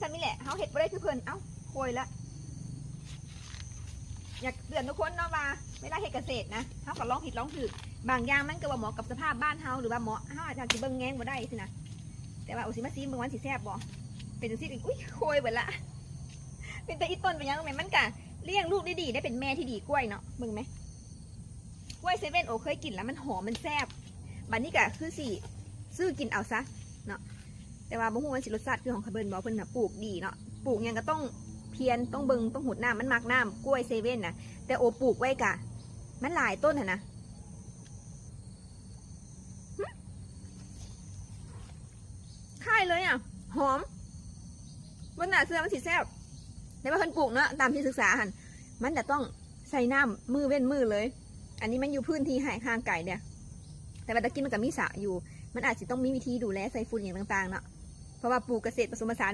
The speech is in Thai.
ฉันนี่แหละเขาเห็ดบ่ได้คือเพิ่นเอ้าโวยละอยากเตือนทุกคนเนาะว่าเวลาเฮ็ดเกษตรนะเขาก็ลองผิดลองถูกบางอย่างมันก็ว่าเหมาะกับสภาพบ้านเฮาหรือว่าเหมาะเฮาอาจจะเบิ่งแงงบ่ได้สินะแต่ว่าโอซิมาซีเบิ่งวันสิแซ่บบ่เป็นจังซี่อุ้ยโวยเบิดละเป็นแต่อีต้นเป็นยังไงมันกะเลี้ยงลูกได้ดีได้เป็นแม่ที่ดีกล้วยเนาะเบิ่งไหมกล้วยเซเว่นโอเคยกินแล้วมันหอมมันแซ่บบัดนี้ก็คือสิซื้อกินเอาซะเนาะแต่ว่าบ่ฮู้ว่าสิรสชาติคือของเขาเบิ่นบ่เพิ่นน่ะปลูกดีเนาะปลูกยังก็ต้องเพียรต้องเบิ่งต้องหุดน้ำมันมักน้ำกล้วยเซเว่นน่ะแต่โอปลูกไว้กะมันหลายต้นน่ะนะค่ายเลยอ่ะหอมมันน่ะเสื้อมันสิแซ่บแต่ว่าเพิ่นปลูกเนาะตามที่ศึกษาหันมันจะต้องใส่น้ำมือเว้นมือเลย อันนี้มันอยู่พื้นที่ห่างไกลเนี่ยแต่ว่าตะกี้มันก็มีสระอยู่มันอาจจะต้องมีวิธีดูแลใส่ฝุ่นอย่างต่างๆเนาะเพราะว่าปลูกเกษตรผสมผสาน